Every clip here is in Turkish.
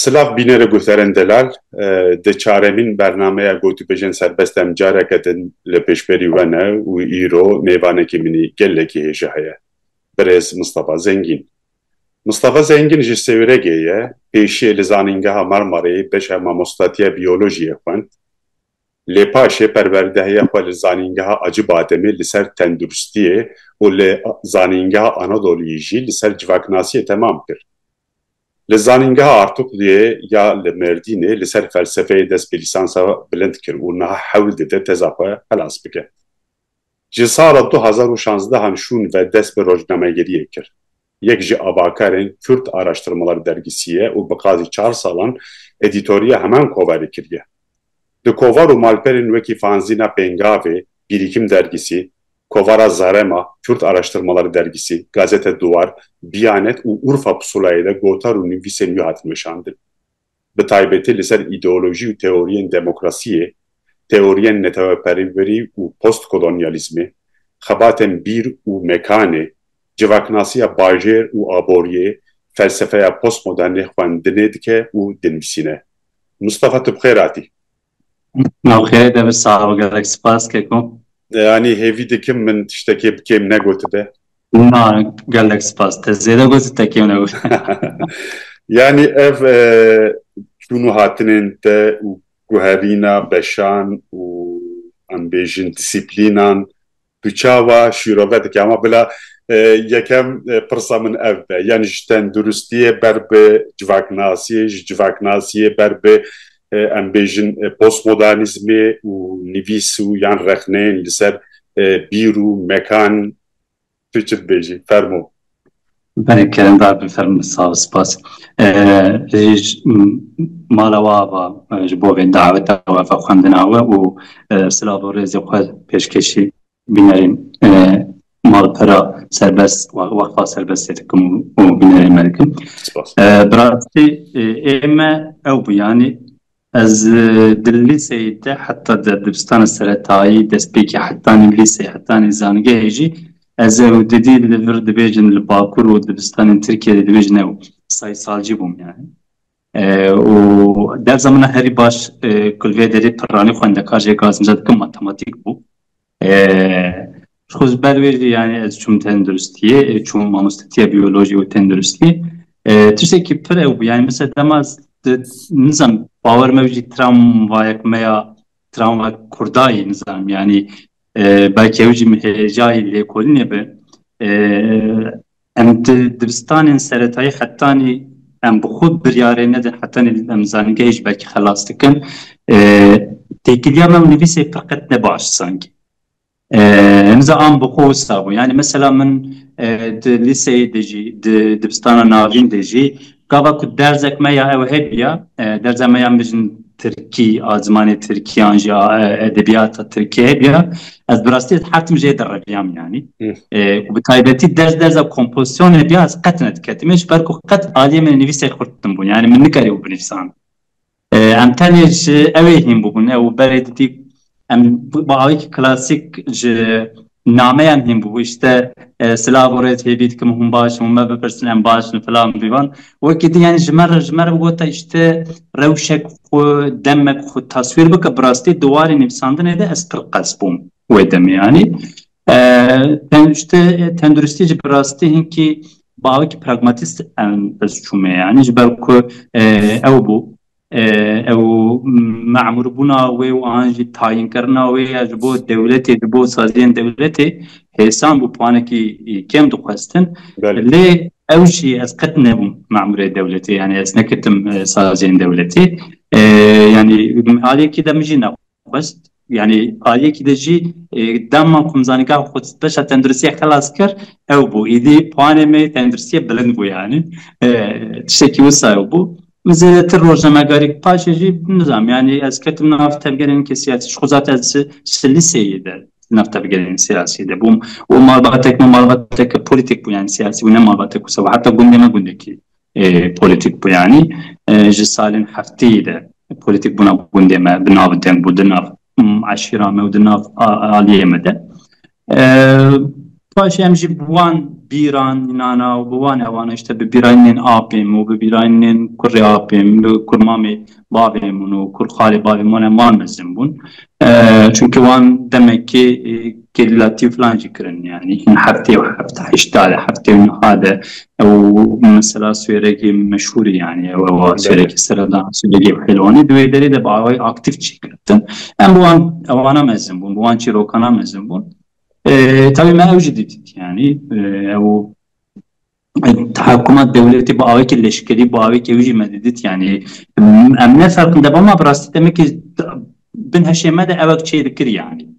Silav bînere guhdarên delal di çaremîn bernameya gotûbêjên serbest em careke din li pêşberî we ne û îro mêvanekî minî gelekî hêja heye. Birêz Mustafa Zengin. Mustafa Zengin ji Sêwregê ye, pêşiye li Zanîngeha Marmareyê beşa mamostatiya biyolojiyê xwend. Lê paşê perwerdehiya xwe li Zanîngeha Acıbademê li ser tenduristiyê û li Zanîngeha Anadoluyê jî li ser civaknasiyê temam kir. Li Zanîngeha Artukliyê ya li Mêrdînê li ser felsefeyê dest bi lîsansa bilind kir û niha hewl dide teza xwe helas bike. Ji sala 2016 şûn ve dest bi rojnamegeriyê kir. Yek ji avakarên Kürt Araştırmalar dergîsî ye û bi qazî 4 salan edîtoriya hemen kovarê kiriye. Di kovar û malperên wekî fanzîna Pengavê, Birikim dergîsî, Kovara Zarema, Kürt Araştırmaları dergisi, Gazete Duvar, Biyanet û Urfa Pusulayê de gotar û nivîsên wî hatin weşandin. Bi taybetî li ser îdeolojî û teoriyên demokrasiyê, teoriyên neteweperîverî û postkolonyalizmê, xebatên bîr û mekanê, civaknasiya bajêr û aboriyê, felsefeya postmodernê xwendinê dike û dinivîsîne. Mustafa tu bi xêr hatî. Navxêrê de bi sağ gelek spas kekom. Yani hêvî dikim min tiştekê bikêm negotibe. Na gelek spas. Te zêde gotî tekêm negot. Yani ev çûnû hatinên te û guherîna beşan û em bêjin disiplînan bi çawa şîrove dike ama bila yekem pirsa min ev be. Yani ji tenduristiyê ber bi civaknasiyê, ji civaknasiyê ber bi em bêjin postmodernîzmê û nivîs û yan rexneyên li ser bîr û mekan tu çi dibêjî? Fermo. Ben kerem bi ferm sağ spas. Mala wa ji bo vê daveta we xwendina we û silav û rêzê xwe pêşkêşî bînerên malpera serbest waqfa serbestê dikim û bînerên me dikim. Bi rastî ême ew bû yani ez di lîseyê de heta di dibistana seretayî destpêkî hetanî lîseyê hetanî zanîngehê jî ez ew didî li vir dibêjin li Bakur û dibistanên Tirkiyeyê dibêjin ew saysalcî bûm yani. û derza min herî baş kulvê derê piranî xwendekar jê gazimca dikim matematik bû. Ji ber wê jî yani ez çûm tenduristiyê, çûm mamostatiya biyolojî û tenduristiyê. Tiştekî pir ew bû yani mesela demaz nizam bawer me jî tramvayek me ya tramvay Kurdayê nizam yani belki ew jî hêjayê lêkolînê be em dibistanên seretayî hetanî em bi xwe biryarê nedin hetanî em zanîngehê jî belkî xelas dikin têkiliya me nivîsê pir qet ne baş sanki. Nizam an bi xwe wisa bû yani mesela min di lîseyê de jî di dibistana navîn de jî gava ku derzek me ya ew hediya derza me ya bijin Tirkî, azmanê Tirkî an jî edebiyata Tirkî hediya ez bi rastî hetim jê derreviyam yani. Bi taybetî derza kompozisyonê hediya ez qet nediketime ji ber ku qet aliyê min nivîsê xurtdim bû yani min nikarî û binivîsan. Em tenê ji evê hîn bûbûn ew berê didî em bawekî klasîk ji nameyan hîn bû işte silav û rêz hêvî dikim hûn baş hûn me bipirsin em başin filan bîvan wekî din yani ji me gota işte rewşek xwe demek xwe tasvîr bike bi rastî diwarê nivîsandinê de ez pir qes bûm wê demê yani işte tenduristî jî bi rastî hinkî bawekî pragmatîst ez çûme yani ji ber ku ew bû ew memûrbûna wê û an jî tayînkirina wê ya ji bo dewletê ji bo saziyên dewletê hêsan bû puanekî kêm dixwestin lê ew jî ez qet nebûm memûrê dewletê yani ez neketim saziyên dewletê yani aliyekî de min jî nexwest yani aliyekî de jî dema ku zanîngeha xwe beşa tenduristiyê xelas kir ew bû îdî puanê me tenduristiyê bilind bû yani tiştekî wisa ew bû. Zêdetir rojnamegarî paşê jî nizam yani ez ketim nav tevgerên siyasî ji xwe zaten ez ji lîseyê de nav tevgerên siyasî de bûm û malbatek politik bû yani siyasî û ne malbatek wisa heta gundê me gundekî politik bû yani ji salên hefteyê de politik bûna gundê me di nav deng bû di nav eşîra me û di nav aliyê me de باش امشي بوان بيران نانا وبوان اوان işte ببيرانين ابيم وببيرانين كوري ابيم كورمامي babim bunu kur hali babim ona var mezim çünkü van demek ki kelati falan zikrin yani haftaya وحفta iştale haftaya hada او mesela süreki meşhur yani o süreki sıradan süreki helvani düğeleri de bayağı aktif çıktı. Ben bu an avana mezim bu an çirokana mezim bu. tabii mevcut yani o تحكمات دولتي باوي كلشكري باوي كيجي مددت يعني امنا فرق دبما براستي demek ki bin هالشيء اوك شيء ذكر يعني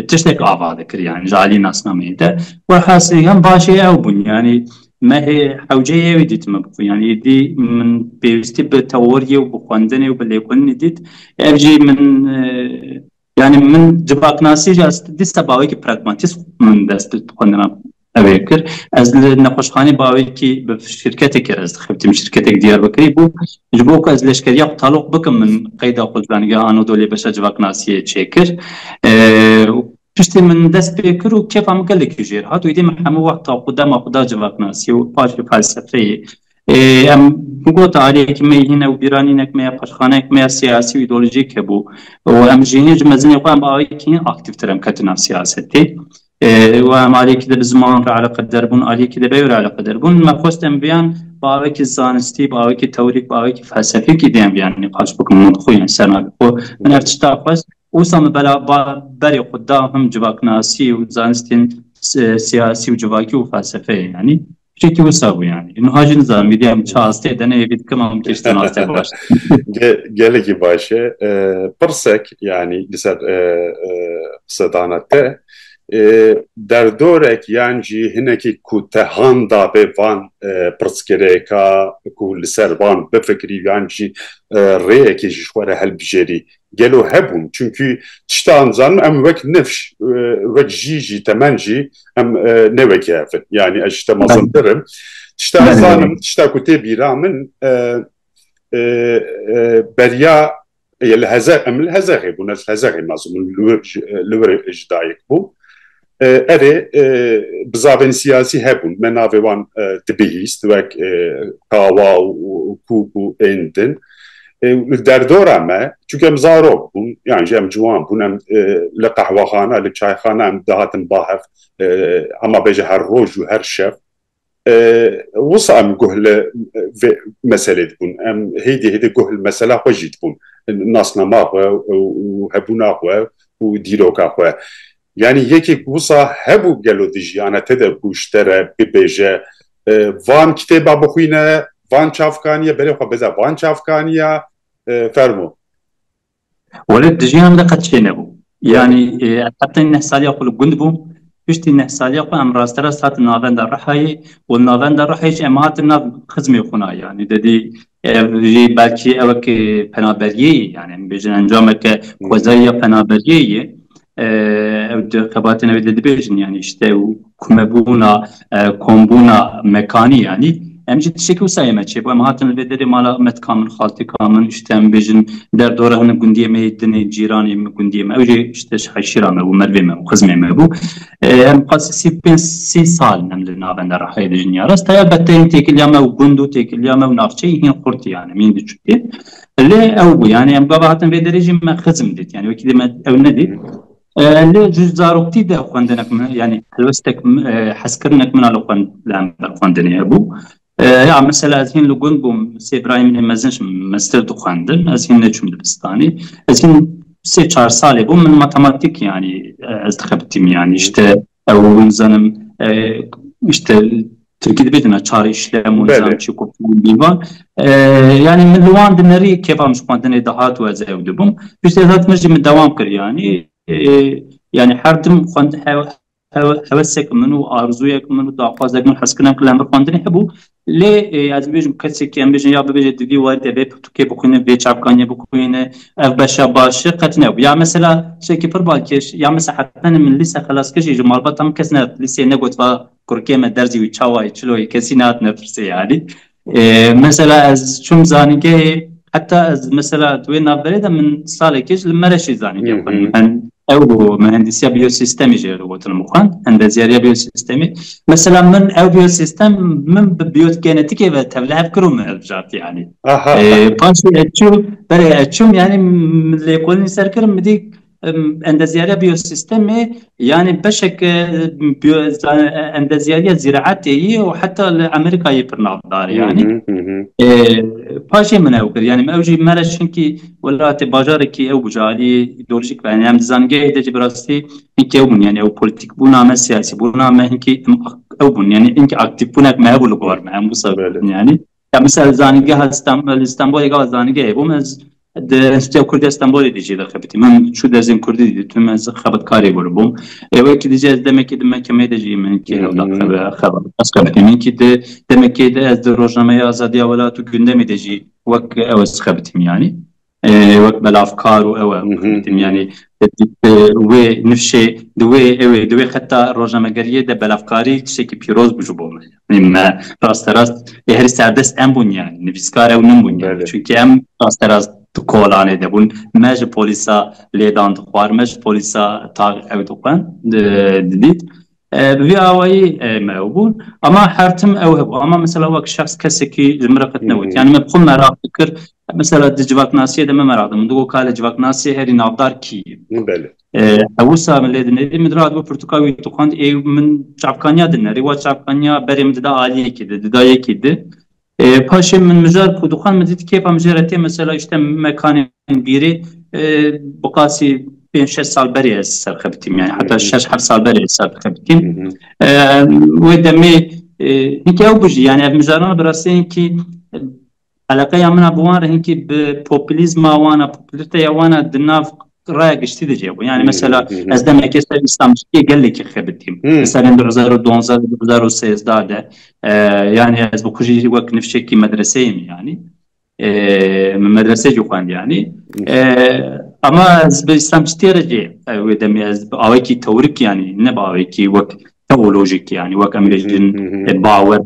تشتك افا ذكر يعني جالي ناس نميده وحاسيا باشي او بن يعني ما هي حوجيه وديت مبقى يعني دي من بيستي بتوريه وبخوندني وبليكون ديت اجي من يعني من جباك ناسي جالس دي سباوي كي براغماتيس من دست بخوندنا أبيكر از نقاشخانه باوی کی به شرکتی که از خدمت شرکتی دیار بکری بو جبوک از لشکری تعلق بکم من قید خودلانگه آنودولی بشه جواک ناسیه چکر پشتی من دست بکر و کیف هم کلی کجیر هات و ایدی همه وقت قدام خدا جواک ناسی و پاش فلسفه ام بقول تعالي كم هنا وبيراني نك ما قشخانه ما سياسي وإيديولوجي كبو وام جيني جمزني قام باوي كين اكتيف ترم كتنا سياستي وعليه كده بزمان على قدر بون عليه كده بيور على قدر بون ما خواستم بيان باوك الزانستي باوك التوريك باوك فلسفي كده بيان نقاش بكم منطقي يعني سنة من ارتشتاقس وصام بلا بري قدامهم جواك ناسي وزانستين سياسي وجواكي وفلسفي يعني شيء وساوي يعني انه هاجي نظام بيديم شاستي دنا يبيد كمان كيشتن استي باش geleki başı pırsek yani lisat sadanate derdorek yani hineki ku tehanda be van pırskereka ku liser van be fikri yani reyeki jişwara helbjeri gelo hebun çünkü tiştan zan em vek nefş vek jiji temenji em nevek yafet yani işte mazandarım tiştan zanım tişta ku te biramin berya الهزاء من الهزاء بون الهزاء مازم لور اجدايك بو اري بزافن سياسي هبون منافوان تبيست وك كاوا وكوكو اندن دردورا ما çünkü em zarok bun yani jem juan bun em le qahwaxana le çayxana em dahatin bahef ama beje her roj و her şef وصا ام قهل مسألة بون ام هيدي قهل مسألة وجد بون ناسنا ما وهبونا وديروكا يعني هيك وصا هبو قالوا ديجيانا تدا بوشترى ببيجا فان كتابة بخوينا فان شافكانيا بلي بزا فان شافكانيا فرمو ولد ديجيانا دا قد شيء نبو يعني حتى إنه سالي أقول قندبو پشتی نه سالی خو امراستر ساعت ناوند رحای و ناوند رحایش امات ناو خدمت خونه یعنی دادی بلکی اوک پنابریه یعنی بیشتر انجام که خوزایی پنابریه خبرت نوید بیشتر یعنی işte کمبونا کمبونا مکانی yani امجد شكل سايمة شيء بمهاتن البدري مالا متكامل خالتي كامل اشتام بيجن در دوره هن قندية ما يدني جيراني قندية ما وجي اشتش حشيرة ما بو مربي ما وخزمي ما بو ام قاسي بين 6 سال نمل نابن راح هيد الدنيا راس تايا بتين تيك اليوم وقندو تيك اليوم ونافشي هين قرتي يعني مين بتشتي اللي او يعني ام باباتن البدري جي ما خزم ديت يعني وكذا ما او ندي اللي جزء زاروكتي ده خواندنك يعني حلوستك حسكرنك من على خواندني ابو يعني مثلا هين لقون بوم سي إبراهيم نمزنش مستر دخاندن از هين نجم دبستاني از هين 3-4 ساله بوم من ماتماتيك يعني ازدخبتيم يعني işte او نزانم işte Türkiye'de bir tane çare işlem ونظام çıkıp divan yani من لوان دنري كيف مش قاندني دهات وزاود بوم işte zaten من devam kır yani yani her dım خواند هوسك منو أرزويك منو دعوازك من حسكنا كلام بخواندني هبو ليه از بيجم كسي كيان بيجن يا بيجي دي وارد بيب توكي بخوينه بيچابكانيه بخوينه اف باشا باشه قتنه يا مثلا شي كيفر بالكش يا مثلا حتى من لسه خلاص كشي جمال بطم كسنه لسه نقول كركيمه درزي وتشاواي تشلوي كسينات نفسي يعني مثلا از شوم زانيكي حتى از مثلا توين نابريده من سالكش لمرشي زانيكي من او مهندسيه بيوسيستمي جيرو وتلمخان اندزياريا بيوسيستمي مثلا من او بيوسيستم من بيوت جينيتيكي بتبلعب كروم الجات يعني باشي اتشو بري اتشوم يعني اللي يقولني سركر مديك اندزياريا بيوسيستمي يعني بشك اندزياريا زراعتي وحتى امريكا يبرنابدار يعني پاشێ مناوکرد یعنی ئەوژی مەرەشنکی وڵاتی باژارێکی ئەو بژاری ئیدۆلۆژیک بەیان ئەم زانگەی دەجێ بەڕاستی هینکی ئەو بوون یعنی ئەو پۆلیتیک بوون ئەمە سیاسی بوون ئەمە هینکی ئەو بوون یعنی هینکی ئاکتیڤ بوونێک مەهەبوو لە گۆڤەرمەنت ئەم بوو یعنی مثلا زانگە ئیستانبوڵێکا زانگەیە بووم ئەز ئەنستیتیۆ کوردی ئیستانبوڵی دژی دەخەبتی من چوو دەزیم کوردی دیتوم ئەز خەبەتکارێک بووم ئێوەیەکی دژێ دەمێکی دمەکەمەی دەژی منکی خەبەت ئەسکەبتی منکی دەمێکی ئەز ڕۆژنامەی ئازادیا وڵات و گوندەمی دەژی وەک ئەوە خەبتیم یعنی وەک بەلافکار و ئەوە خەبتیم یعنی وێ نفشێ دوێ خەتا ڕۆژنامەگەریە دە بەلافکاری تشتێکی پیرۆز بوو بۆ من ڕاستەڕاست هەری ساردەست ئەم بوون یعنی نویسکارە و نم بوون چونکە ئەم ڕاستەڕاست کۆڵانێ دەبوون مەژ پۆلیسا لێدان خوار مەژ پۆلیسا تاغ ئەو دەخوان دید بوی ئاوایی ئەو بوون ئەما هەرتم ئەو هەبوو ئەما مثلا وەک شخص کەسێکی ژمرەقت نەوت یعنی من بخۆم مەراق کرد مثلا جوواکناسیە دەمە مەراق من دوو کالە جوواکناسی هەری ناودار کی ئەوسا من لێ دنێری مدرات بۆ پرتوکاوی توخواند من چاپکانیا دنەری وا چاپکانیا بەرێم ددا عالیەکی ددایەکی د پاشێ من مژار کودخان مدید کێپا مژارەتێ مثلا işte mekanên bîrê بقاسî 5-6 sal berê ez serxebitîm yani heta 6-7 sal berê ez serxebitîm wê demê hinkî ew bijî yani ev mijaran bi rastî hinkî eleqeya min a bi wan re hinkî bi popülîzma wan a popülariteya wan a di nav raya giştî dicê bû yani mesela ez demekê ser İslamcıyê gelekî xebitîm mesela in 2012-2013 de yani ez bi kujî wek nifşekî medreseyim yani medresecî xwend yani ama ez bi İslamcıyê re jê wê demê ez bi awekî tewrik yani ne bi awekî wek teolojik yani wek em bêjin bawer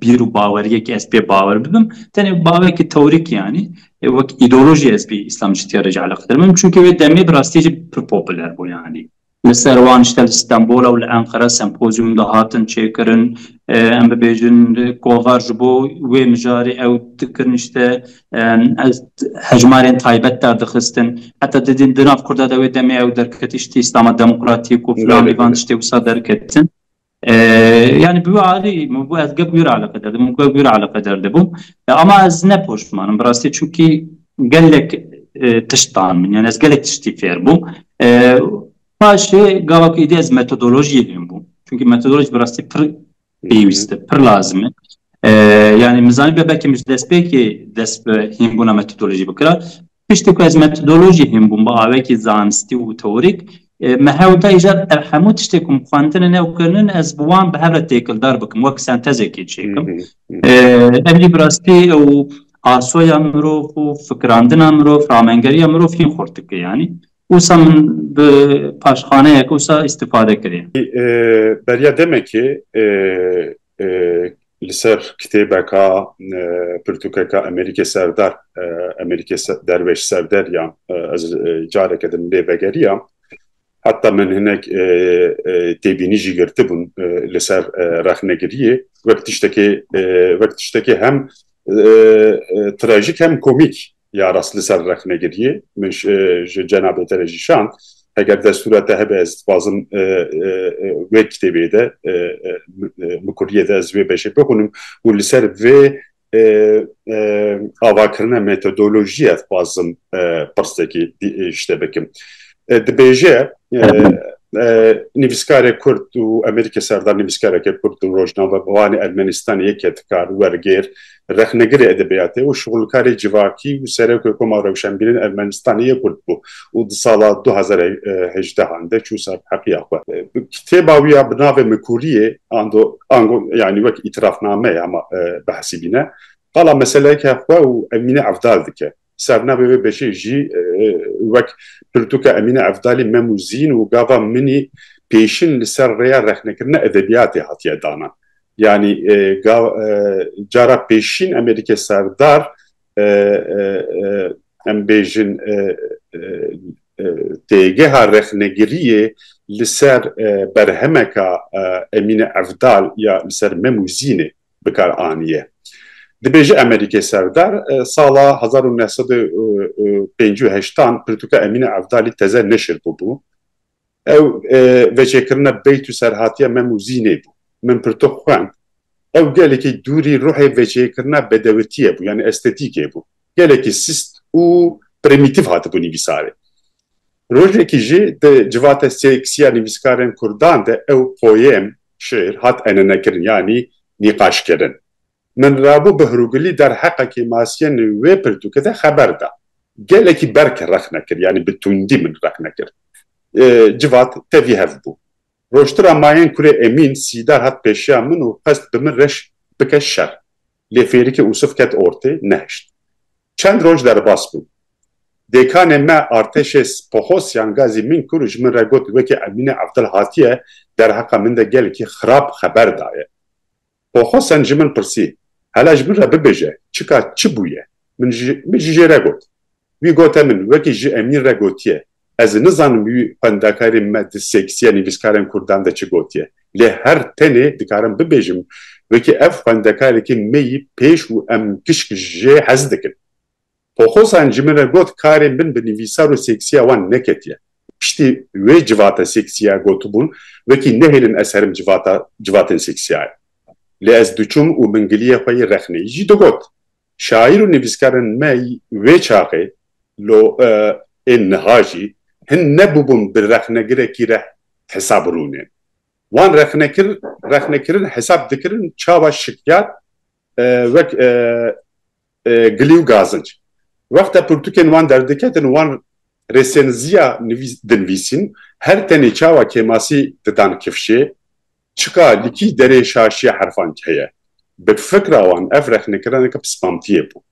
bîr û baweriyekî ez pê bawer bibim tenê bawekî tewrik yani wek îdeoloji ez bi İslamcıyê re jî eleqedar bim çünkü wê demê bi rastî jî pir popüler bû yani li ser wan işte li Stenbolê û li Enqere sempozyum da hatin çêkirin em bibêjin govar ji bo wê mijarê ew dikirin işte hejmarên taybet derdixistin heta didin di nav Kurda de wê demê ew derket işte İslama demokratîk û filan vîvan tiştê wisa derketin yani bu alî bu ez geb wî re eleqedar dibûm geb wî re eleqedar dibûm ama ez ne poşmanim bi rastî çünkü gelek tiştan min yani ez gelek tiştî fêr bûm paşê gavak îdî ez metodolojiyê dîm bûm çünkü metodoloji bi rastî pir pêwîst e pir lazim e yani mizanî belkî min ji destpêkê dest bi hînbûna metodolojî bikira piştî ku ez metodolojî hînbûm bi awekî zanistî û teorîk me hew da îjar ev hemû tiştê ku xwendinê ew kirinin ez bi wan bi hev re têkildar bikim wek sentezekê çêkim evlî bi rastî ew asoya mirov û fikrandina mirov ramengeriya mirov hîn xurt dike yani wisa min bi paşxaneyek wisa îstîfade kiriye beriya demek ki li ser kitêbeka pirtûkeka Amerîkê serdar Amerîkê derweş serderiyan ez careke din lê vegeriyam hatta min hinek têbînî jî girtibûn li ser rexnegiriyê wek tiştekî hem trajik hem komîk ya rast li ser rexnegiriyê min ji cenabê te re jî şand eger destûra te hebe ez dixwazim wê kitêbê de mikuriyê de ez wê beşê bixwînim û li ser vê avakirina metodolojiyê dixwazim pirsekî işte bikim dibêje nivîskarê Kurd û Amerîkê serdar nivîskarekê Kurd û rojname bi wanê Ermenistanê yekê dikar wergêr rexnegirê edebiyatê û şixulkarê civakî û Serokkomara Rewşenbîrên Ermenistanê yê Kurd bû û di sala 2018 de çû ser heqiya xwe kitêba wî ya bi navê Mikuriyê ango yani wek îtirafname ama behsî bîne qala meseleyeke xwe û Emîne Evdal dike sernavê wê beşê jî wek pirtûka Emîne Evdalî memûzîn û gava minî pêşin li ser rêya rexnekirina edebiyatê hatiye dana yani cara pêşîn Amerîkê serdar em bêjin تێگەها رەخنەگریە لەسەر بەرهەمێکە ئەمینە ئەفدال یا لەسەر مەموزینێ بکارئانیە دەبێژە ئەمریکای سەردار ساڵا 1950 پرتوکە ئەمینە ئەفدالی تەزە نەشر بوو ئەو vêçêkirina beyt û serhatiya memûzinê bû min pirto xwend ew gelekî dûrî ruhê vêçêkirina bedewitiyê bû yani estetîkê bû gelekî sist û primitif hatibû nivîsarê rojekî jî di civata seksiya nivîskarên Kurdan de ew poyêm şêr hat enenekirin yani nîqaşkirin min rabû bi hirûgilî derheqekî masiyên wê pirtûkê de xeber da gelekî berk rex nekir yani bi tundî min rex nekir civat tevî hev bû roştira mayên kurê Emîn sîdar hat pêşiya min û qest bi min reş bike şer lê fêrikê Usuf ket ortê neheşt çend roj derbas bû dêkanê me artêşê Poxosyan gazî min kur ji min re got wekî Emîne Evdal hatiye derheqa min de gelekî xirab xeber daye Poxosyan ji min pirsî hela ji min re bibêje çika çi bûye min jî jê re got wî gote min wekî ji Emîn re gotiye ez nizanim wî xwendekarê me di seksiya nivîskarên Kurdan de çi gotiye lê her tenê dikarim bibêjim wekî ev xwendekarekî me yî pêş û em kişk jê hez dikin Poxosan ji min re got karên bin bi nivîsar û seksiya wan neketiye piştî wê civata seksiya gotibûn wekî nehêlin ez herim civatên seksiyayê lê ez diçûm û min giliyê xwe yê rexneyî jî digot şaîr û nivîskarên me wê çaxê lo ên niha jî hin nebûbûn bi rexnegirekî re hesab rûnê wan rexnekirin hesab dikirin çawa şikyat wek gilî û gazinc wexta pirtûkên wan derdiketin wan resenziya dinivîsîn her tenê çawa kêmasî didan kifşê çika likî derê şaşiya herfan heye bi fikra wan ev rexnekiraneke pispamtiyê bû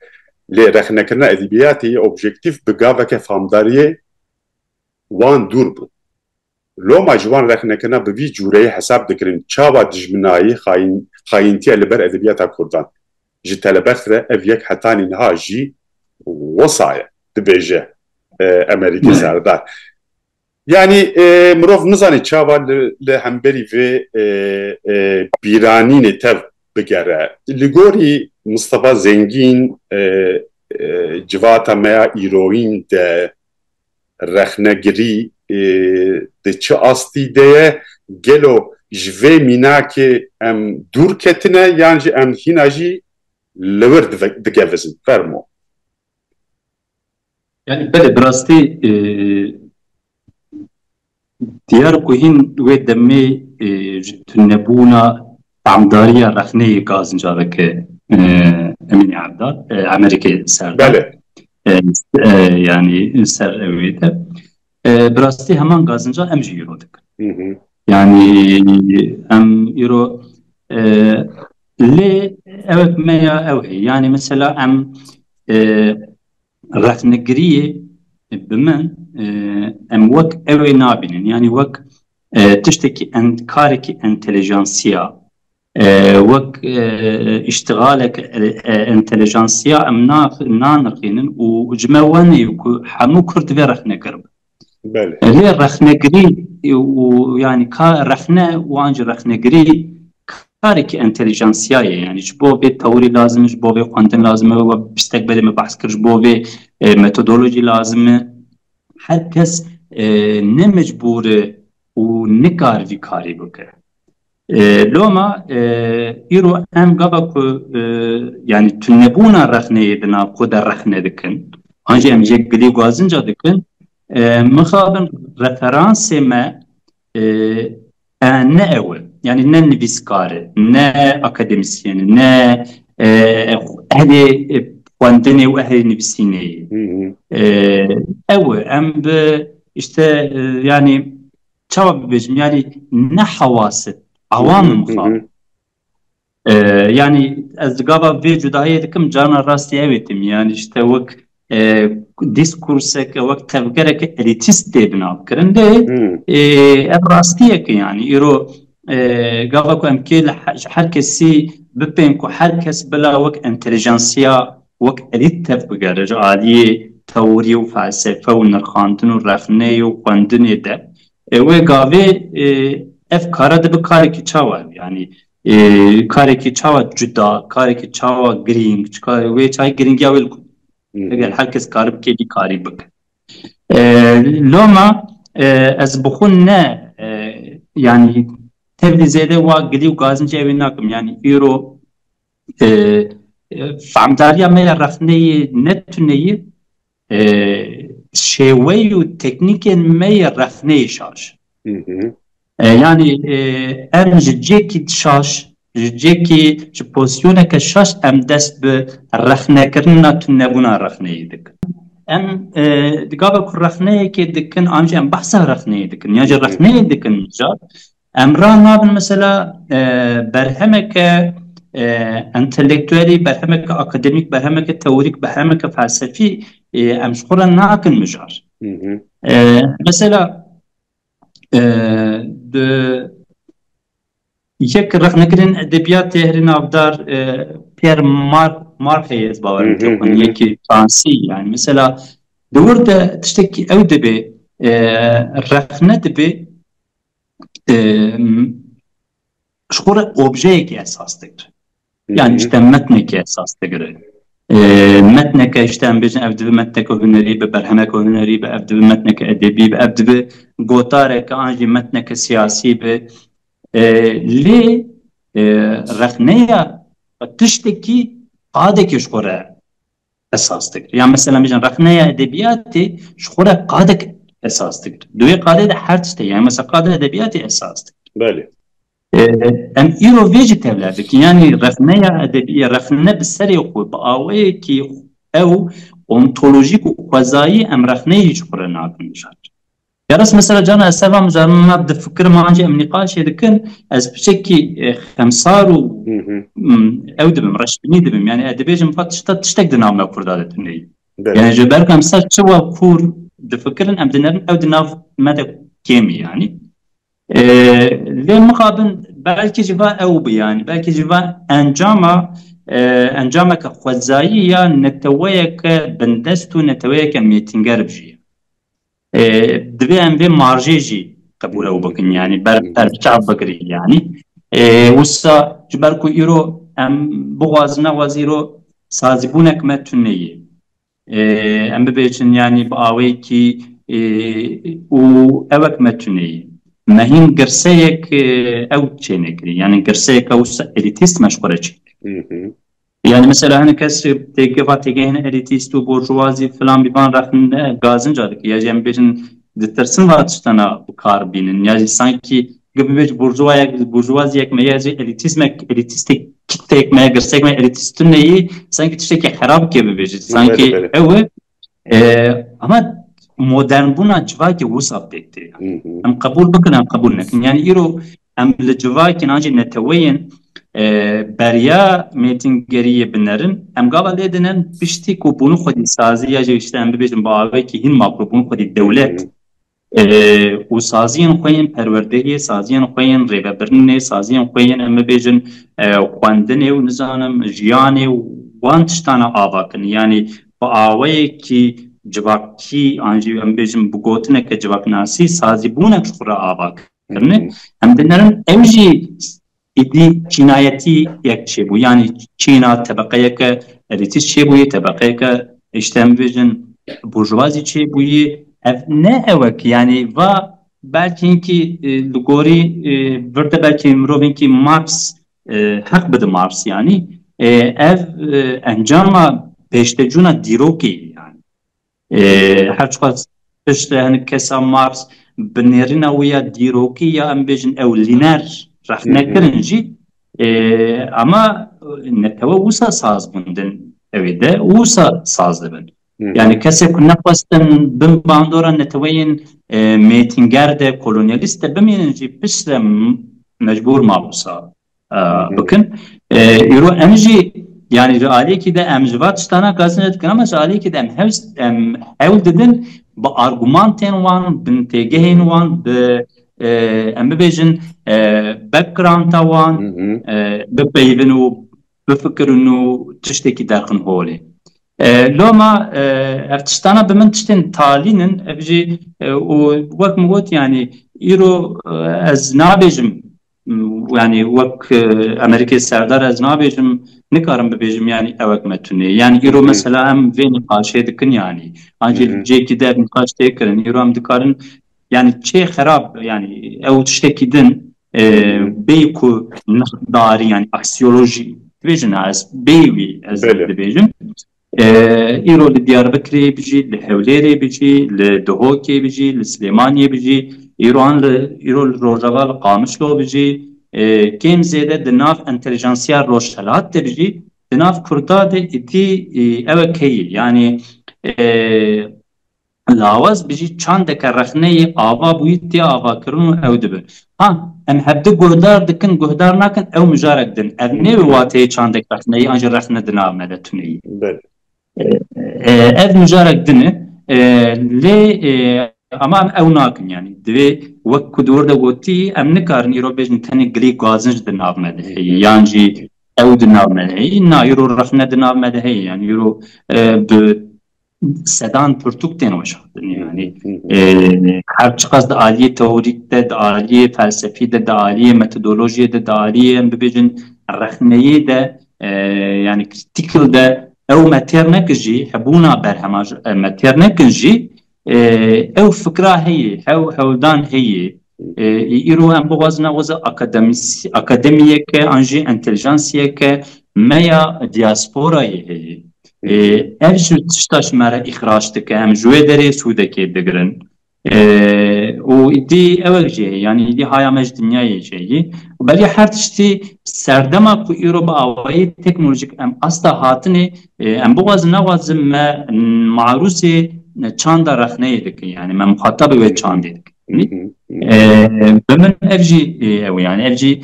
lê rexnekirina edebiyatê yê objektif bi gaveke famdariyê wan dûr bû loma ji wan rexnekirina bi vî cûreyê hesab dikirin çawa dijminayî xayîntiya li ber edebiyata Kurdan ji telebert re ev yek hetanî niha jî wesaye dibêje Emerîkê serdar yani mirov nizanî çawa li hemberî vê bîranînê tev bigere li gorî Mustafa Zengîn civata me ya îroîn de rexnegirî di çi astî de ye gelo ji vê mînakê em dûr ketine yan jî em hîna jî li wir digevizin fermo yani belê bi rastî diyar ku hîn wê demê ji tunebûna tamdariya rexneyê gazincaveke Emîne Evdal Amerîkê serdar yani ser evê de bi rastî heman gazinca em jî îro dikin yani em îro lê evek me ya ew heye yani mesela em rexnegiriyê bi min em wek ew ê nabînin yani wek tiştekî karekî entelejansiya wek iştigalek entelejansiya em nanixînin û ji me wenê ku hemû Kurd vê rexnegir bin lê rexnegirî û yani rexne wan jî rexnegirî karekî entelejansiyayê yani ji bo vê tewrî lazim e ji bo vê xwendin lazim e we pistek belê me behs kir ji bo vê metodolojî lazim e her kes ne mecbûr e û nikar vî karî bike loma îro em gava ku yani tunebûna rexneyê di nav xwe de rexne dikin an jî em jê gilî gazinca dikin mixabin referansê me ne ew e yani ne nivîskar e ne akademisyen e ne ehlê xwendinê û ehlê nivîsîneyê ew e em bi işte yani çawa bibêjim yani ne hewasit awamê mixab yani ez gava vê cudayê dikim carna rastî ew êtim yani işte wek diskurseke wek tevgereke elîtîst tê binav kirin lê ev rastiyeke yani îro gava ku em kê li her kesî bipên ku her kes bila wek entelejansiya wek elît tev bigere ji aliyê تئوری و فلسفه و نرخاندن و رخنه و خوندن ده و گاوه اف کارا ده به کاری که چاوه یعنی کاری که چاوه جدا کاری که چاوه گرینگ و چای گرینگ یا ولکن اگر هر کس کاری بکنی کاری بکن لوما از بخون نه يعني تبدي زيادة وقلي وقازن جاوي ناكم يعني إيرو فعمداريا ما يرخني نتني شوي وتكنيك ما يرخني شاش يعني أم جيكي تشاش جيكي جبوزيونك الشاش أم دست برخنة كرنا تنبونا رخني دك ام دقابة كل رخنة كي دكن أمجي أم بحثها رخنة دكن ياجي رخنة دكن جار امران نابن مثلا برهمك انتلكتوالي برهمك اكاديميك برهمك توريك برهمك فلسفي امشخورا ناكن مجار مثلا یک رخنكرين ادبيات تهرين افدار بير مارك هيز باورن تكون يكي فرنسي يعني مثلا دورت تشتكي او دبي رخنه دبي شخور اوبجيك اساس تقدر يعني işte متنك اساس تقدر متنك işte بيجن ابد متنك هنري ببرهمك هنري بابد متنك ادبي بابد غوتارك انجي متنك سياسي ب لي رخنيه تشتكي قادك شخور اساس تقدر يعني مثلا بيجن رخنيه ادبياتي شخور قادك اساس تقدر دوی قاعده هر تشته يعني مثلا قاعده ادبياتي اساس تقدر بله ام ايرو فيجيتابل يعني رفنه ادبيه رفنه بالسري خو باوي كي او اونتولوژیک و قضایی ام رفنه هیچ قرنا کنشات درس مثلا جانا اسبام زعما بده فكر ما عندي ام نقاش يدكن از بشكي خمسار و او دبم رشبني دبم يعني ادبيجم فتشت تشتك دنام كردادتني يعني جبر خمسار شو كور دفكرن ام دنر او دناف مدى كيمي يعني لمقابل بلكي جفا او يعني بلكي جفا انجامك خوزايا نتويك بندستو نتويك ميتنجر بجي دبي ام بي مارجيجي قبول او بكن يعني بربچا بكري يعني وسا جبركو ايرو ام بوازنا وزيرو سازبونك متنيه ام بيچن يعني باويكي او اوك متنيه مهين قرسيك او تشينكري يعني قرسيك او اليتيست مشغوله يعني مثلا انا كاس تيجي هنا اليتيست وبورجوازي فلان بيبان رخن غازن جارك يا جام بيجن دترسن واتشتنا بكار بينن يعني سانكي قبل بورجوازيك ما يجي اليتيستك كتك ما قرسيك ما اليتيستني سانكي تشتكي خراب كيف بيجي سانكي هو اما مودرن بونا جواكي وصف ديكتي يعني. ام قبول بكن ام قبول نكن يعني ايرو ام لجواكي ناجي نتوين بريا ميتنجريه بنرن ام قابل ليدنن بشتيكو بونو خدي سازي يا جيشت ام بيجن باوكي هين ماكروبون خدي الدولات وسازين خوين پروردگی سازين خوين ريبرني سازين خوين ام بيجن خواندني ونزانم جياني وانتشتانا آواكن يعني باوكي جواکی آنجی ام بیشم بگوتنه که جواک ناسی سازی بونه شخورا آوا کرنه هم دنرن امجی ایدی چینایتی یک چی بو یعنی چینا طبقه یک الیتیس چی بوی طبقه یک اشتم بیشن بورژوازی چی بوی نه اوک یعنی و بلکه اینکه لگوری ورده بلکه مروین که مارکس حق بده مارکس یعنی اف انجام پیشتجونا دیروکی هر چقدر پشت هن کسا مارس بنیرنا ویا دیروکی یا ام بیجن او لینر رخ نکرنجی اما نتوا وسا ساز بندن اویده وسا ساز دبن يعني كسي كنا قصدن بن باندورا نتوين ميتنجر ده كولونياليست بمينجي بس مجبور ما بوسا بكن يرو امجي يعني رأيي كده امجوات شتانا قاسنت كلام رأيي كده ام هول ددن بارغومانتين وان بنتجهين وان ب ام بيجن باك جراوند وان ببينو بفكر انه تشتكي داخل هولي لوما افتشتانا بمن تشتين تالينن افجي وقت مقوت يعني ايرو از نابجم يعني وك امريكا سردار از نابجم نكارم ببيجم يعني اوك متوني يعني ايرو مثلا هم في نقاش دكن يعني انجي جي كده نقاش تكرن ايرو هم دكارن يعني شيء خراب يعني او تشتكي دن بيكو نقدار يعني اكسيولوجي فيجن از بيوي از دبيجن ايرو لدياربكري بيجي لحوليري بيجي لدهوكي بيجي لسليمانية بيجي ايرو الروجاغا القامشلو بيجي كيم زيادة دناف انتليجنسيا روشالات بيجي دناف كرداد اتي اوكي يعني لاواز بيجي چاندك رخني آوا بويتي آوا كرون او دبن ها ام هبدو گهدار دكن گهدار ناكن او مجارك دن ابني واتي چاندك رخني انجر رخنه دناف مدتوني ev müjarek dine lê ama em ew nakin yani divê wek ku dor de gotî em nikarin îro bêjin tenê gilî gazin ji di nav me de heye yan jî ew di nav me de heye na îro rexne di nav me de heye yani îro bi sedan pirtûk tên weşandin yani her çiqas di aliyê teorîk de di aliyê felsefî de di aliyê metodolojiyê de di aliyê em bibêjin rexneyê de yani critical de او ماتيرنك جي حبونا برهما ماتيرنك جي او فكره هي او دان هي يرو هم بوزنا وز اكاديميه ك انجي انتليجنسيه ك ميا دياسبورا هي ايش تشتاش مره اخراج تك هم جوي دري سودكي دغرن ودي اول شيء يعني دي هاي مج دنيا شيء وبالي حرتشتي سردما كو اوروبا اوي تكنولوجيك ام استا هاتني ام بوز نواز ما معروسي چاند رخنه دك يعني ما مخاطب و چاند دك بمن افجي او يعني افجي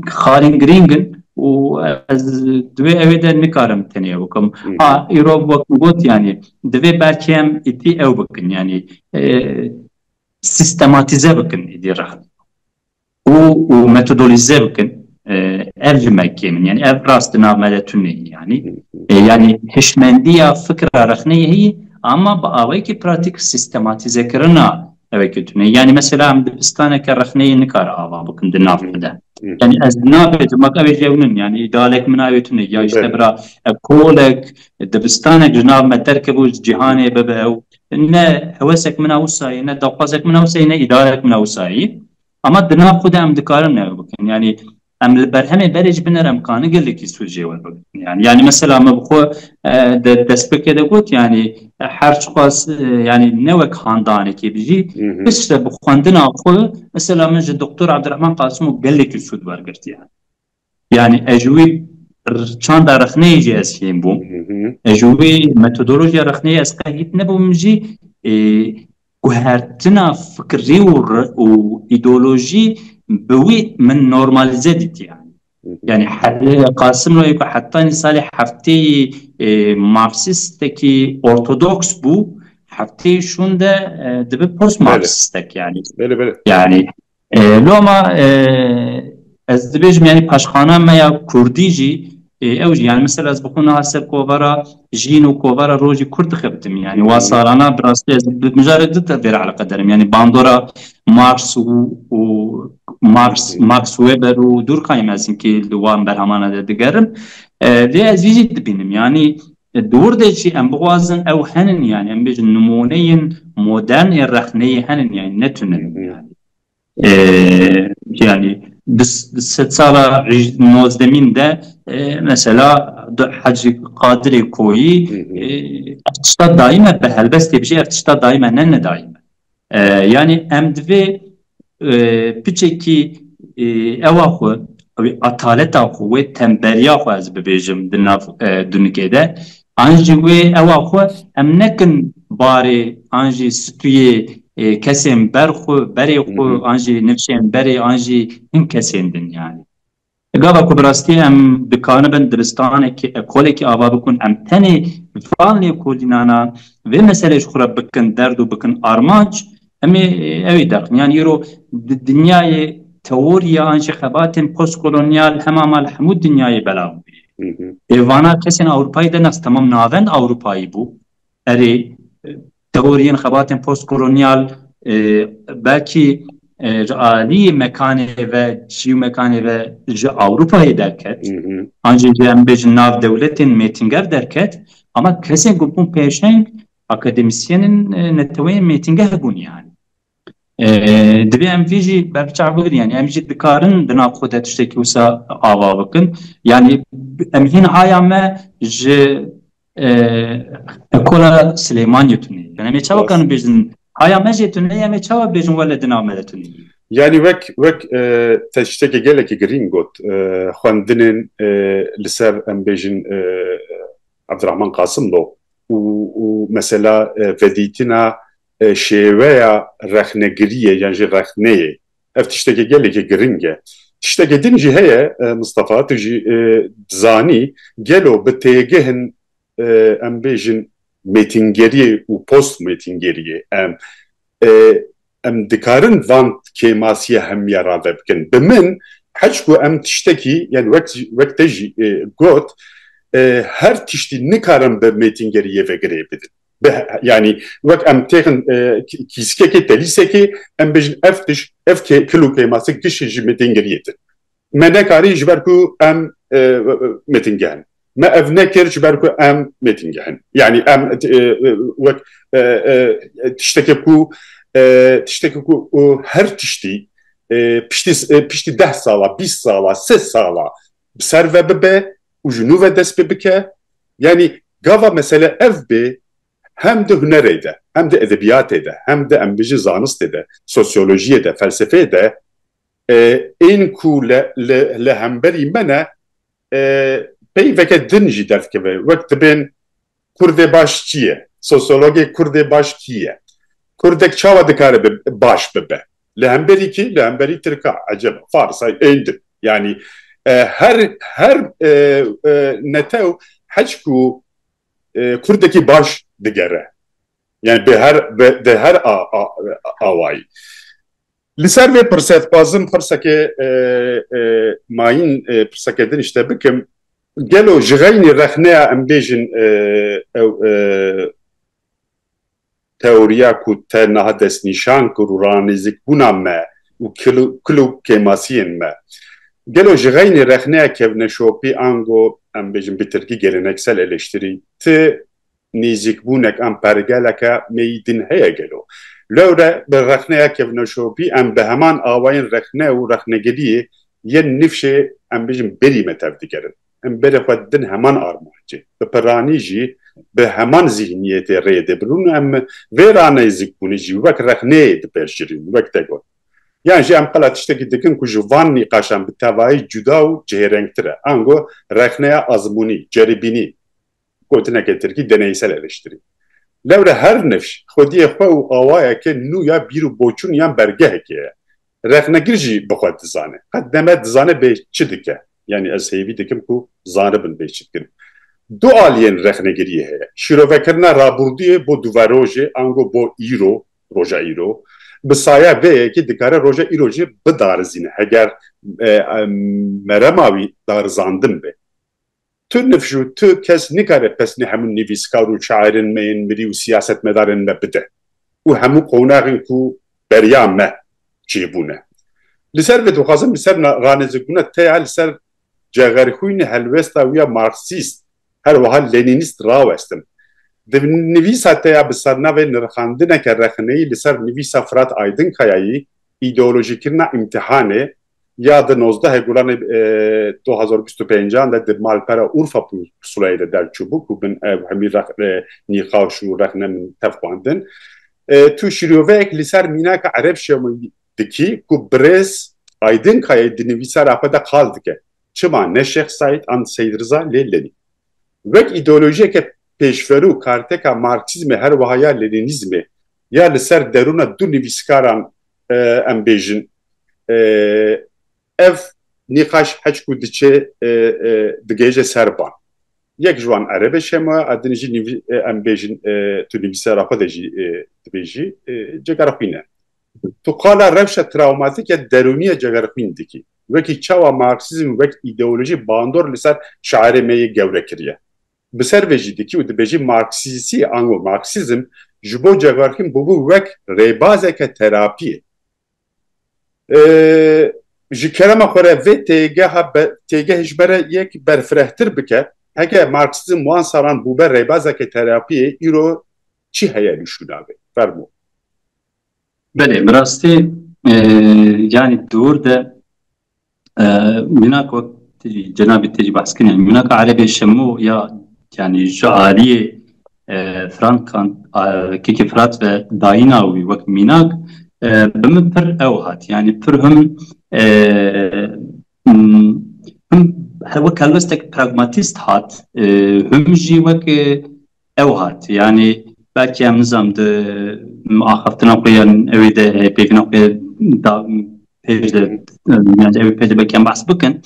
خارين جرينجن و از دوی اویده نکارم تنیه بکم ایرو وقت گوت yani دوی برکیم ایتی او بکن yani سیستماتیزه بکن ایدی رخت و metodolize بکن evcimek yemin yani ev rastına meletünni yani heşmendiya fıkra rakhneyi hiyi ama bağay ki pratik sistematize kırına evet yani mesela Dibistana ki rakhneyi nikar ava bakın dinafda yani az dinafda makabecevnin yani idalek münavitünni ya işte bra kolek Dibistana cenab meterkebu cihane bebev ne hevesek münavsay ne daqazek münavsay ne idalek münavsay ama dinafda am dikarın ne bakın yani ام برهمه برج بنرم کانه گلی کی سوجه و yani mesela ما بخو دسپک ده گوت yani هر چقاس yani ne ve خاندانه کی بيجي بس bu خواندنا خو mesela من دكتور عبد الرحمن قاسم گلی کی سود ورگرت yani اجوی چند رخنه جی اسیم بو اجوی metodoloji رخنه اس قهیت نبومجی گوهرتنا فکری و ایدئولوژی بوي من نورماليزه ديت يعني قاسم لو يكون حتى صالح حفتي ماركسيستكي اورثودوكس بو حفتي شون ده دبي بوست ماركسيستك يعني يعني لو ما ازدبيج يعني باشخانه ما يا كرديجي اوجي يعني مثلا از بخون حسب کوورا جينو کوورا روجي كرد خبتم يعني واصارانا براستي مجرد تدبير على قدرم يعني باندورا ماركس و ماركس ويبر ودور قايمازين كي دوام برهمانه دگرم دي ازيجي دبينم يعني دور دشي ام بوازن او هنن يعني ام بيج نمونين مودرن الرخني هنن يعني نتونن يعني بس سالة نوزدمين ده مثلا حجي قادر كوي ارتشتا دائما بهلبس تبجي ارتشتا دائما نن دائما يعني ام دوي بچکی اواخو اتالت اخو و تنبریا خو از ببیجم دناف دنیکه ده انجی و اواخو ام نکن باری انجی ستوی کسیم برخو بری خو انجی نفشین بری انجی این کسیندن yani گاوا کو براستی ام دکانه بن درستانه کی اکوله کی آوا بکن ام تنی فعلی کودینانا و مسئله خراب بکن درد و بکن ارمانچ امی اوی دقن yani یورو دنیای تئوریا انشخابات پست کولونیال همه مال حمود دنیای بلاو Vana kesên Avrupayê de nas temam navend Avrupayî bû. Erê teoriyên xebatên postkolonyal belkî aliyê mekanê ve çî mekanê ve ji Avrupayê derket. Ancak em bêjin nav dewletên mêtînger derket, ama kesên ku bûn pêşeng akademisyenên neteweyên mêtînger bûn yani. Divê em vê jî berçav bigirin, yani em jî dikarin di nav xwe de tiştekî wisa ava bikin. Yani em hîn aya me ji ekola Süleymaniyê tune. Yani em ê çawa karin bêjin aya me jê tune, em ê çawa bêjin wele di nav me de tune. Yani wek tiştekî gelekî girîng got xwendinên li ser em bêjin Abdurrahman Qasım do û mesela vedîtina şêweya rexnegiriyê yan jî rexneyê ev tiştekî gelekî giring e. Tiştekî din jî heye Mustafa, tu jî dizanî gelo bi têgihên em bêjin mêtîngeriyê û post mêtîngeriyê em dikarin van kêmasiye hemiya rave bikin. Bi min heç ku em tiştekî yani wek te jî got her tiştî nikarin bi mêtîngeriyê vegirê bidin. Yani wek em têxin kîskekê telîsekê em bêjin ev tiş ev kilo kêmasik tişê jî mêtîngeriyê din. Me nekarî ji ber ku em mêtîngehin. Me ev nekir ji ber ku em mêtîngehin. Yani em wek tiştekê ku tiştekî ku her tiştî piştî 10 sala, 20 sala, 3 sala bi ser ve bibe û ji nû ve dest pê bike. Yani gava mesele ev bê hem de hunerê de, hem de edebiyatê de, hem de em bijî zanistê de, sosyolojiyê de, felsefeyê de ên ku li hemberî me ne pey veke din jî derdikeve. Wek dibên Kurdê baş çi ye? Sosyologê Kurdê baş kî ye? Kurdek çawa dikare baş bibe. Li hemberî kî? Li hemberî Tirka, acaba, Farsa, êndir. Yani her netew heç ku Kurdekî baş digere. Yani de her awayî. Li ser vê pirsetbazim pirsekê mayîn pirsekê din işte bikim. Gelo ji xeynî rexneya em bêjin teoriya ku te niha destnîşan kir û ranêzîkbûna me û kilo kêmasiyên me. Gelo ji xeynî rexneya kevneşopî ango em bêjin bi tirkî geleneksel eleştirî ti nêzîkbûnek em pergeleke meydin heye gelo. Lewre bi rexneya kevneşopî em bi heman awayên rexne û rexnegiriyê yên nifşê em bêjin berî me tev digerin. Em berê xwe din heman armancê. Bi piranî jî bi heman zihniyetê rê dibirûn em vê ranêzîkbûnê jî wek rexneyê dipêşirîn, wek te got. Yani jî em qela tiştekî dikin ku ji van nîqaşan bi tevahî cuda û cihêrengtir e. Ango rexneya azmunî, ceribînî gotineke Tirkî deneysel eleştirî. Lewre her nifş xwediyê xwe û awayeke nû ya bîr û boçûn yan bergehekê ye. Rexnegir jî bi xwe dizane. Qet deme dizane bê çi dike. Yani ez hêvî dikim ku zanibin bê çi dikin. Du aliyên rexnegiriyê heye. Şîrovekirina rabûrdiyê bo duverojê ango bo îro, roja îro, bi saya vêyekê dikare roja îro jî bidarizîne heger merema wî darizandin be. Tu nifş û tu kes nikare pesnê hemû nivîskar û şairên me yên mirî û siyasetmedarên me bide. û hemû qonaxên ku beriya me çêbûne. Li ser vê dixwazim li ser ranêzîkbûna te ya li ser cegerxwînê helwesta wî ya Marksîst her wiha Lenînîst rawestin. Di nivîsa te ya bi sernavê nirxandineke rexneyî li ser nivîsa Fırat Aydınkayayî îdeolojîkirina imtihanê ya di 19 Gulanê 2025 de di malpera Urfa pusulayê de derçûbû ku bin ev hemî nîqaş û rexne min tev xwandin. Tu şîroveyek li ser mînaka Ereb Şemû dikî ku birêz Aydınkayayê di nivîsara xwe de qal dike. Çima ne Şeyh Said an Seyyid Rıza lê Lenîn. Wek îdeolojiyeke pêşverû karteka Marksîzmê her wiha ya Lenînîzmê ya li ser derûna du nivîskaran em bêjin ev nîqaş heç ku diçe digêje serban. Yek ji wan Erebe Şemû adinê jî em bêjin tu nivîsara xwe de jî dibêjî cegerxwîn e. Tu qala rewşa travmatîk ya derûniya cegerxwîn dikî. وکی چاوا مارکسیزم وک ایدئولوژی باندور لسر شاعر می گوره کریه بسر وجیدی که دبیجی مارکسیسی آنگو مارکسیزم جبو جوارکیم بو وک ریبازه که تراپیه ji kerema xwe vê têgehî ji ber yek berfirehtir bike heke Marksizm wan salan bûbe rêbazeke terapiyê îro çi heye li şûnavê fermo Belê bi rastî yani dûr de minak wek cenabê tê jî behs kirin yani minak erebê şemû ya yani ji aliyê Frankan kêkê firat ve dayîna wî wek minak bi min pir ew hat yani pir wek helbestek pragmatîst hat hûn jî wek ew hat yani belki em nizam di axaftina xwe yan evê de pêkina xwe pêj de yani evê pêj de belki em behs bikin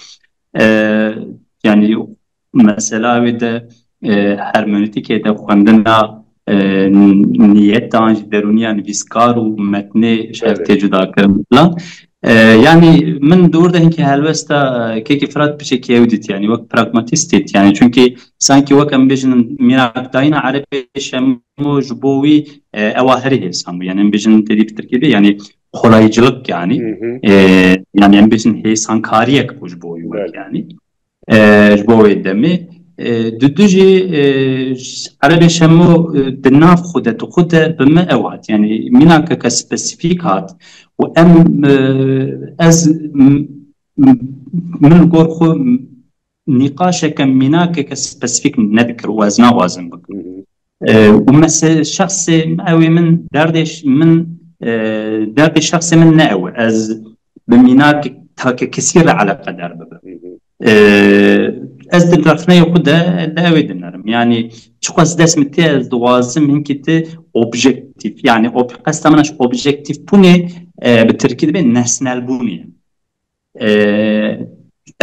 yani mesela evê de hermeneutikê de xwendina niyetan ji derûniya nivîskar û metnê şev cuda kirin falan yani min dûr de hinkî helbesta kêkê firat biçekî ew dît yani wek pragmatîst dît yani çünkü sanki wek em bêjin minak dayîna erebê şemû ji bo wî ewa herî hêsan bû yani em bêjin têdî pitirkê yani kolaycılık yani yani em bêjin hêsankariyek bû ji bo wî wek yani ji bo wê demê du jî erebê şemû di nav xwe de xwe de bi me ew hat yani mînakeke spesîfîk hat û em ez min gor xwe nîqaşeke mînakeke spesîfîk nedikir û ez naxwazim bikim û mesela şexsê ew ê min derdê şexsê min ne ew ez bi mînak take kesî re eleqedar bibim ez di rexneyê xwe de li ew ê dinêrim yani çi qas dest min tê ez dixwazim hinkî ti objektif yani qesta min ji objektif bûnê bi tirkî dibe nesnelbûnê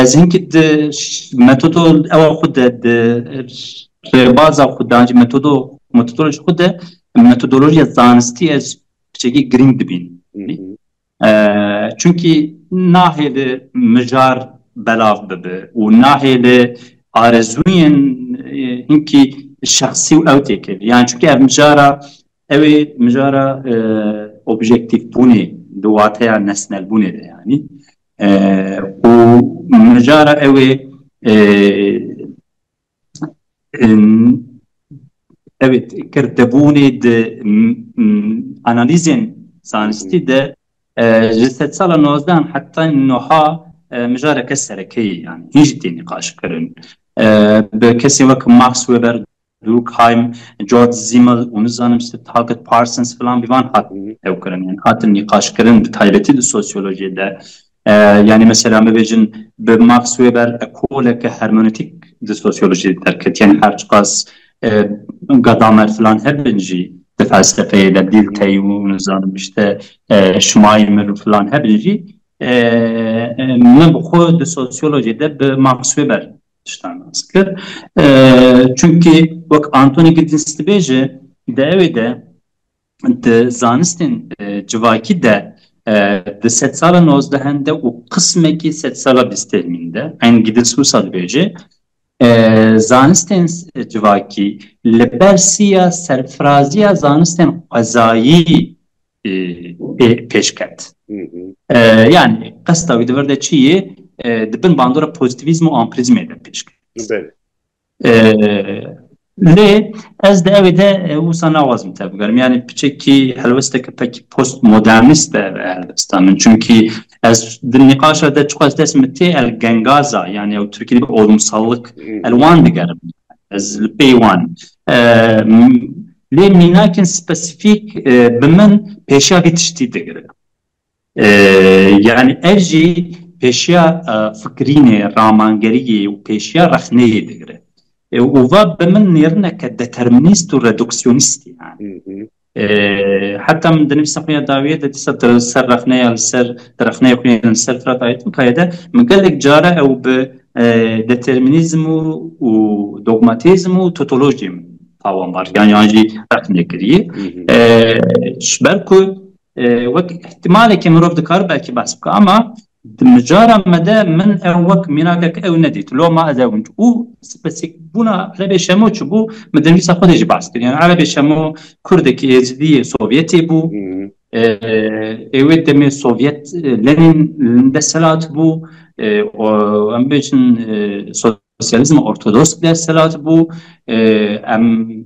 ez hinkî di metodo ewa xwe de di rêbaza xwe de metodoloji xwe de metodolojiya zanistî ez biçekî girîng dibînim çünkü nahê li mijar belav bibe û nahê li arezûyên hinkî şexsî û ew têkevî yani çünkü ev mijara objektif bûnê di wateya nesnelbûnê de yani û mijara ew ê evet kirdebûnê di analîzên zanistî de ji sed sala 19 heta niha mijareke serekeyî yani hiç tê nîqaş kirin bi kesê wek Max Weber, Durkheim, George Simmel û nizanim Taggart Parsons falan bivan hat ew kirin yani hatin nîqaş kirin bi taybetî di sosyolojiyê de yani mesela me bêjin bi Max Weber ekoleke hermeneutik di sosyolojiyê derket yani her çiqas Gadamer falan hebin jî di felsefeyê de Dilthey û nizanim işte Schleimer falan hebin jî min bi xwe di sosyolojiyê de bi Max Weber tiştan nas kir çünkü wek Anthony Giddens dibêje di evê de di zanistên civakî de di sed sala 19 de û qismekî sed sala 20 de eyn Giddens wisa dibêje zanistên civakî li ber siya serfiraziya zanistên xwezayî pêşket yani qesta wî di vir de çi yê dibin bandora pozitivîzm û ampirizmê de pêşket lê ez de evê de wisa naxwazim te bigerim yani piçekî helwesteke pekî postmodernîst de helbesta min çünkü ez di nîqaşa de çi qas dest min tê el gengaza yani ew Tirkiyeyê bi olumsallık el wan digerim ez li pê wan lê mînakên spesîfîk bi min pêşiya vê tiştî digirin yani ev jî pêşiya fikrînê ramangeriyê û pêşiya rexneyê digire û va bi min nêrineke determinîst û reduksyonîst yani heta min di nivîsa xwe ya dawiyê de dîsa ser rexneya li ser rexneya xwe li ser firat ayetînkayê de min gelek care ew bi determinîzm û dogmatîzm û totolojiyê min tawan bar yani jî rexnekiriyê ji ber ku wek ihtimalekî mirov dikar belkî behs bike ama مجارا مدى من اوك مناك او نديت لو ما اداونت او بس بونا عربي شمو تشبو مدني ساخذ يجي باس يعني عربي شمو كردك يزدي سوفيتي بو ايوه دمي سوفيت لنين دسلات بو ام بيشن سوسياليزم ارثوذكس دسلات بو ام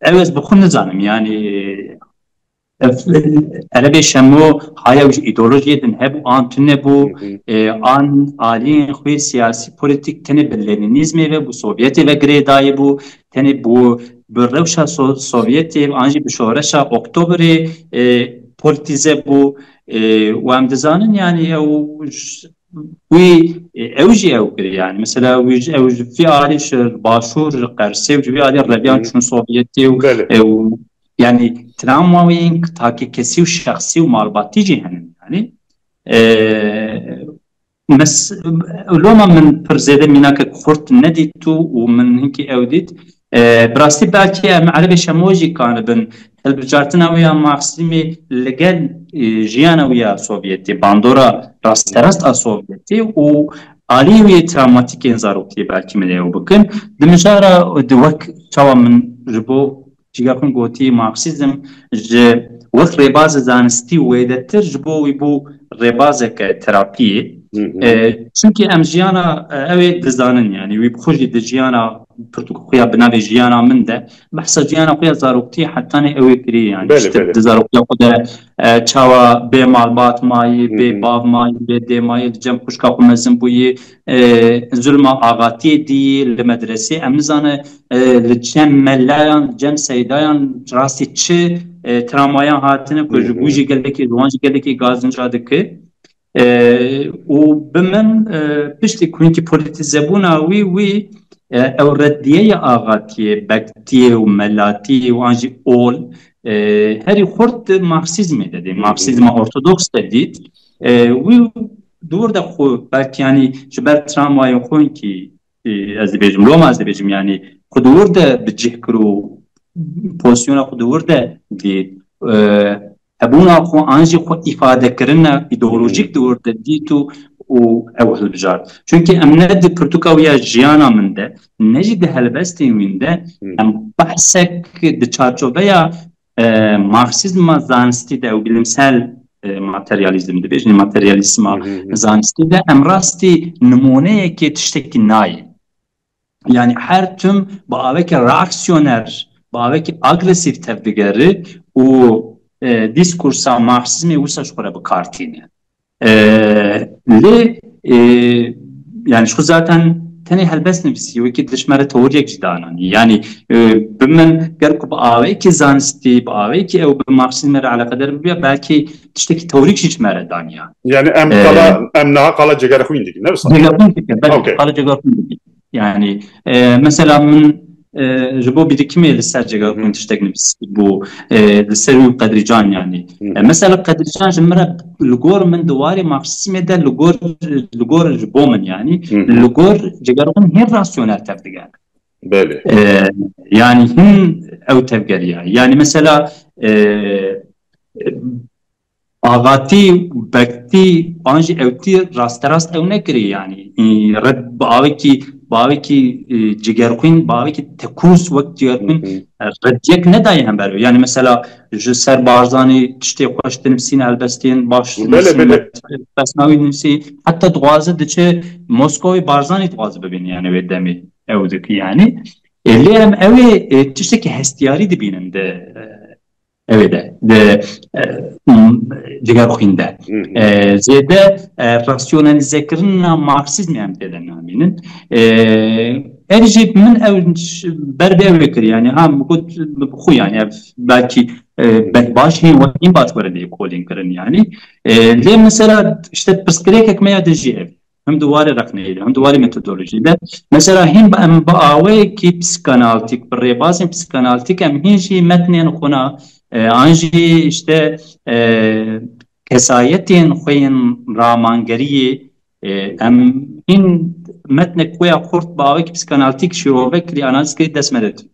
اوز بخون نزانم يعني عربي شمو هاي وش ایدئولوژی دن هبو آن تنبو آن آلین خوی سیاسی پولیتیک تنه باللینیزم و بو سوویتی و گریدای بو تنه بو بروشا سوویتی آنجی بشورشا اکتبری پولیتیزه بو و هم دزانن يعني وي اوجي او يعني مثلا اوج في عارش باشور قرسي وفي عارش الربيان شنو سوفيتي يعني تراموين تاكي كسي وشخصي ومالباتي جهنم يعني مس لوما من برزيده مناك كفرت نديتو ومن هيك اوديت براستي باكي عربي شموجي كان بن البجارتنا ويا ماركسيمي لقد جيانا ويا سوفيتي باندورا راست سوفيتي و آلي تراماتيكين زاروكتي باكي مليو بكن دمجارا دوك توا من جبو جيغاكم قوتي ماركسيزم ج وقت ريباز زانستي ويدتر جبو ويبو ريبازك ترابي چونكي ام جيانا اوي دزانن يعني ويبخوجي دجيانا برتو خويا بنابي جيانا من ده بحث جيانا خويا زاروكتي حتى انا اوي كري يعني دزاروكتي خودا تشاوا بي مالبات ماي بي باب ماي بي دي ماي جم خوشكا قمزم بوي ظلم آغاتي دي المدرسة ام نزانه لجم ملايان جم سيدايان راسي تشي ترامايان هاتنه كجبوجي قلكي روانجي قلكي غازن جادك وبمن بشتي كونتي بوليتيزابونا وي او رديه اغاتي بكتي وملاتي وانجي اول هري خرط ماركسيزم ددي ماركسيزم ارثوذكس ددي وي دور ده خو بلك يعني جبر تراماي خوين كي از بيجم لو ما از بيجم يعني خدور ده بتجهكرو بوزيشن خدور ده دي ابونا خو انجي خو افاده كرنا ايديولوجيك دور ديتو و اول بجار چونكي امناد برتوكاويا جيانا من ده نجد هلبستي من ده ام بحثك دچارچوبيا ماركسيزم زانستي ده وبلمسال ماتيرياليزم ده بيجني ماتيرياليزم زانستي ده ام راستي نمونه كي تشتكي ناي يعني حرتم باوك راكسيونر باوك اغريسيف تبديغري و diskursa Marksizmi وسا شخورا بكارتينه ليه يعني شو zaten تاني هلبس نفسي وكي دشمرة توريك جدانا يعني بمن قرق بآوي كي زانستي بآوي كي او بماركسيزم على قدر بيا باكي تشتكي توريك جمرة دانيا يعني امنها قال جغار خوين ديك نفس قال جغار خوين ديك يعني مثلا من جبو بدكمي للسرجة كنت تشتغل بس بو للسروي قدرجان يعني مثلا قدرجان جمرة لجور من دواري ماركسيزم ده لجور جبو من يعني لجور جگرون هي راسيونال تفدقان بله يعني هم او تفقريا يعني مثلا آغاتي بكتي انجي اوتي راست او نكري يعني رد باوكي جيجركين باوكي تكوس وقت جيجركين رديك نداي هم برو يعني مثلا جسر بارزاني تشتي خوش تنفسين البستين باش بس ناوي نفسي حتى دوازه دچه موسكوي بارزاني دوازه ببين يعني ودمي او ذك يعني اللي هم اوي تشتكي هستياري دبينن ده evet de جگرخوین ده زیده راسیونالیزه کردن مارکسیزم هم دیدن نامینن ارجیب من او برده وکر yani هم بود خو yani belki baş هی و این باش ورده کولین کردن yani le mesela işte psikolojik ekmeğe de هم دواره رقنيده هم دواره ميثودولوژي ده مثلا هم باوي كي بسيكاناليتيك بالريباز بسيكاناليتيك هم هيجي متنين خنا انجي işte kesayetin خوين رامانگری ام این متن کویا خورد باوي كي بسيكاناليتيك شروع فكري اناليز كي دسمدت